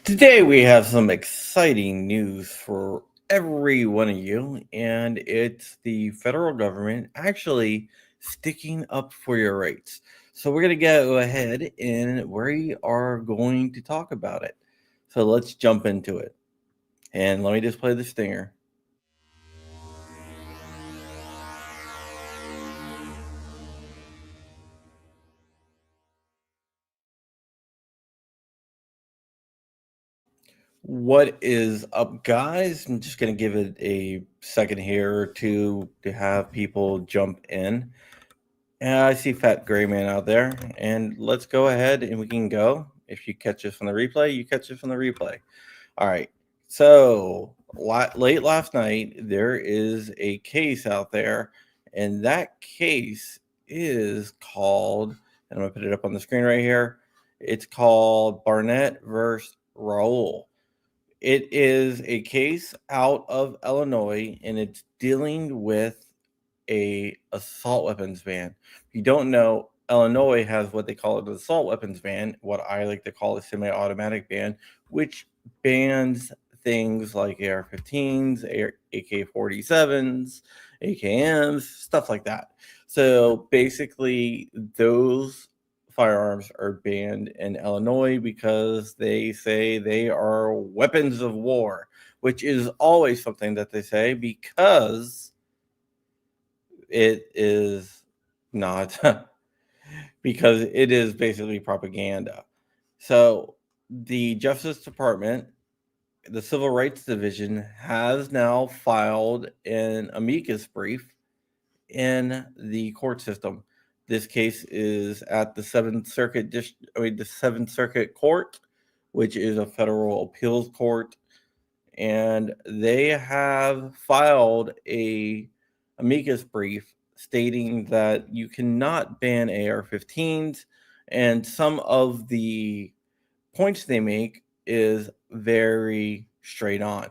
Today we have some exciting news for every one of you, and it's the federal government actually sticking up for your rights. So we're going to go ahead and we are going to talk about it. So let's jump into it. And let me just play the stinger. What is up, guys? I'm just going to give it a second here or two to have people jump in. And I see Fat Gray Man out there. And let's go ahead and we can go. If you catch us from the replay, you catch us from the replay. All right. So late last night, there is a case out there, and that case is called, and I'm going to put it up on the screen right here. It's called Barnett versus Raul. It is a case out of Illinois, and it's dealing with a assault weapons ban. If you don't know, Illinois has what they call an assault weapons ban, what I like to call a semi-automatic ban, which bans things like AR-15s, AK-47s, AKMs, stuff like that. So basically, those firearms are banned in Illinois because they say they are weapons of war, which is always something that they say because it is not, because it is basically propaganda. So the Justice Department, the Civil Rights Division, has now filed an amicus brief in the court system. This case is at the the Seventh Circuit Court, which is a federal appeals court, and they have filed a amicus brief stating that you cannot ban AR-15s, and some of the points they make is very straight on.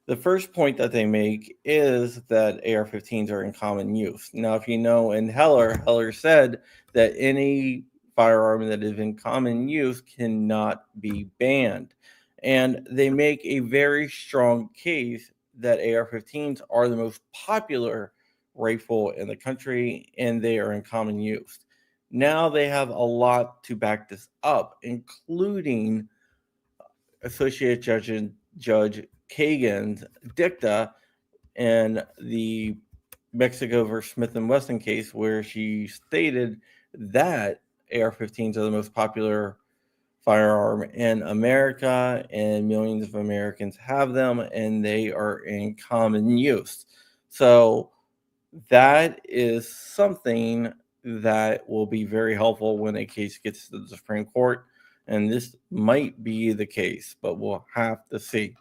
The first point that they make is that AR-15s are in common use. Now, if you know, in Heller said that any firearm that is in common use cannot be banned. And they make a very strong case that AR-15s are the most popular rifle in the country and they are in common use. Now they have a lot to back this up, including Associate Judge Kagan's dicta in the Mexico versus Smith and Wesson case, where she stated that AR-15s are the most popular firearm in America, and millions of Americans have them, and they are in common use. So that is something that will be very helpful when a case gets to the Supreme Court. And this might be the case, but we'll have to see.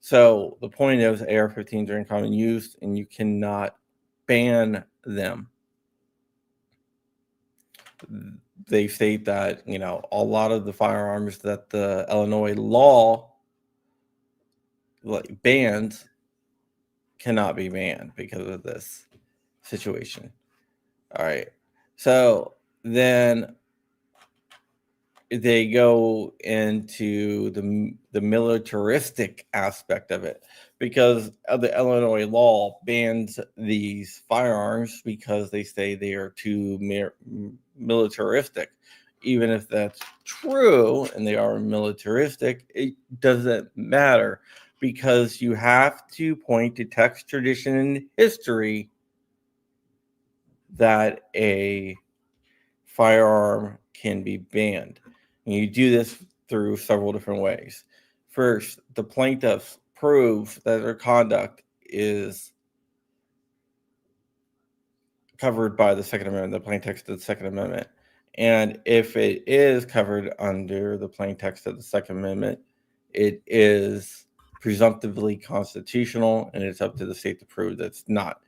So the point is AR-15s are in common use and you cannot ban them. They state that, a lot of the firearms that the Illinois law bans cannot be banned because of this situation. All right. So then they go into the militaristic aspect of it, because the Illinois law bans these firearms because they say they are too militaristic. Even if that's true and they are militaristic, it doesn't matter, because you have to point to text, tradition, and history that a firearm can be banned. And you do this through several different ways. First, the plaintiffs prove that their conduct is covered by the Second Amendment, the plain text of the Second Amendment. And if it is covered under the plain text of the Second Amendment, it is presumptively constitutional, and it's up to the state to prove that's not.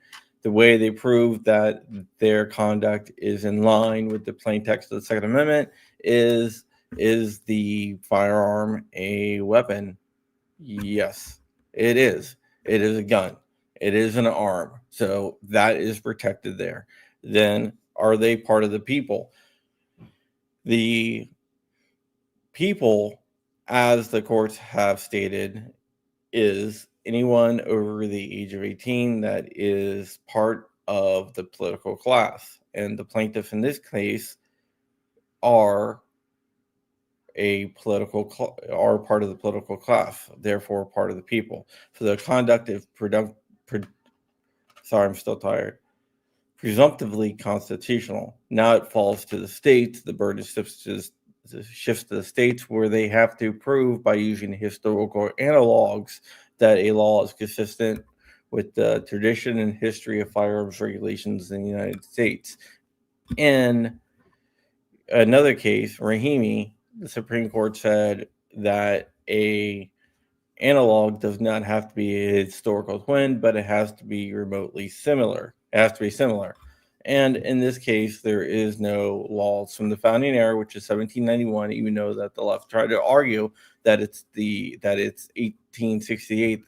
The way they prove that their conduct is in line with the plain text of the Second Amendment is the firearm a weapon? Yes, it is. It is a gun. It is an arm. So that is protected there. Then are they part of the people? The people as the courts have stated, is anyone over the age of 18 that is part of the political class. And the plaintiffs in this case are are part of the political class, therefore part of the people. So the conduct is sorry, I'm still tired. Presumptively constitutional. Now it falls to the states. The burden shifts to the states, where they have to prove by using historical analogs that a law is consistent with the tradition and history of firearms regulations in the United States. In another case, Rahimi, the Supreme Court said that a analog does not have to be a historical twin, but it has to be remotely similar. It has to be similar. And in this case, there is no laws from the founding era, which is 1791, even though that the left tried to argue that it's 1868,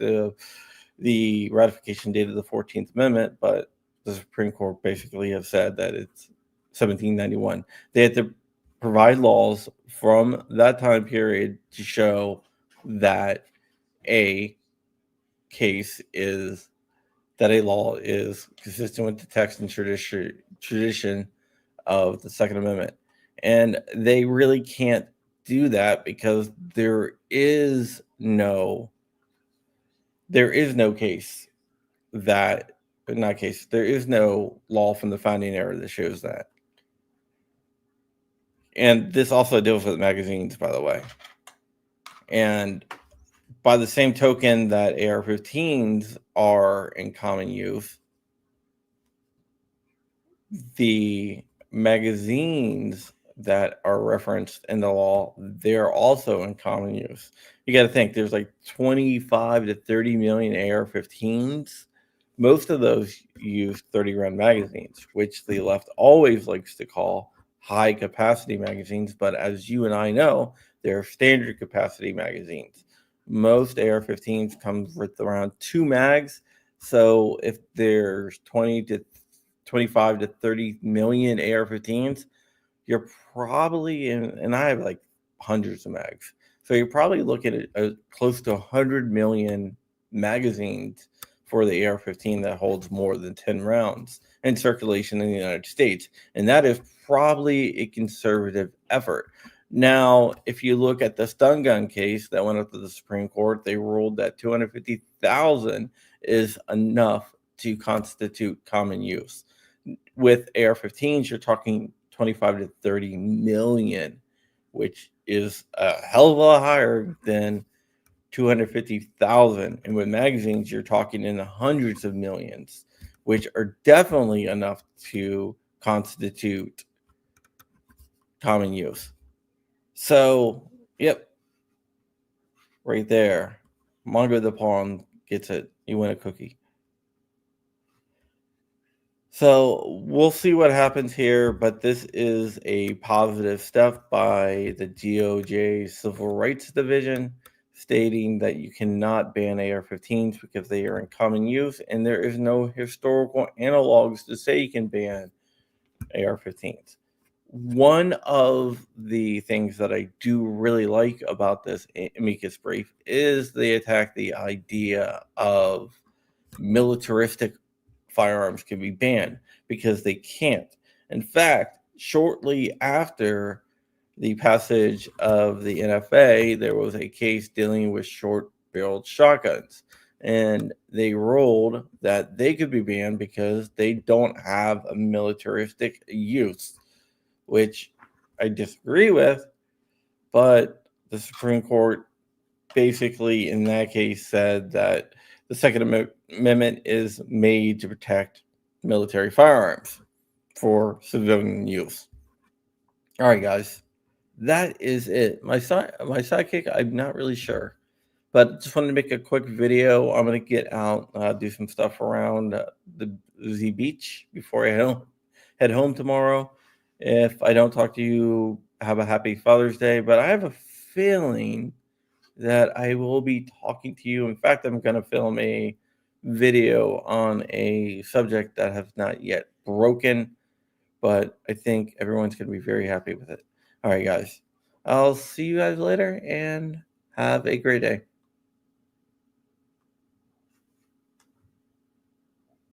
the ratification date of the 14th Amendment, but the Supreme Court basically have said that it's 1791. They had to provide laws from that time period to show that a a law is consistent with the text and tradition of the Second Amendment. And they really can't do that because there is no case that not case there is no law from the founding era that shows that. And this also deals with magazines, by the way. And by the same token that AR-15s are in common use, the magazines that are referenced in the law, they're also in common use. You got to think there's like 25 to 30 million AR-15s. Most of those use 30 round magazines, which the left always likes to call high capacity magazines. But as you and I know, they're standard capacity magazines. Most AR-15s come with around 2 mags. So if there's 25 to 30 million AR-15s, you're probably and I have like hundreds of mags. So you're probably looking at close to 100 million magazines for the AR-15 that holds more than 10 rounds in circulation in the United States. And that is probably a conservative effort. Now, if you look at the stun gun case that went up to the Supreme Court, they ruled that 250,000 is enough to constitute common use. With AR-15s, you're talking 25 to 30 million, which is a hell of a lot higher than 250,000. And with magazines, you're talking in the hundreds of millions, which are definitely enough to constitute common use. So, yep, right there. Mongo the Pawn gets it. You win a cookie. So we'll see what happens here, but this is a positive step by the DOJ Civil Rights Division, stating that you cannot ban AR-15s because they are in common use, and there is no historical analogs to say you can ban AR-15s. One of the things that I do really like about this amicus brief is they attack the idea of militaristic firearms can be banned, because they can't. In fact, shortly after the passage of the NFA, there was a case dealing with short-barreled shotguns, and they ruled that they could be banned because they don't have a militaristic use, which I disagree with, but the Supreme Court basically in that case said that the Second Amendment is made to protect military firearms for civilian use. All right, guys, that is it. My sidekick, I'm not really sure, but just wanted to make a quick video. I'm gonna get out, do some stuff around the beach before I head home tomorrow. If I don't talk to you, have a happy Father's Day. But I have a feeling that I will be talking to you. In fact, I'm going to film a video on a subject that has not yet broken, but I think everyone's going to be very happy with it. All right, guys. I'll see you guys later, and Have a great day.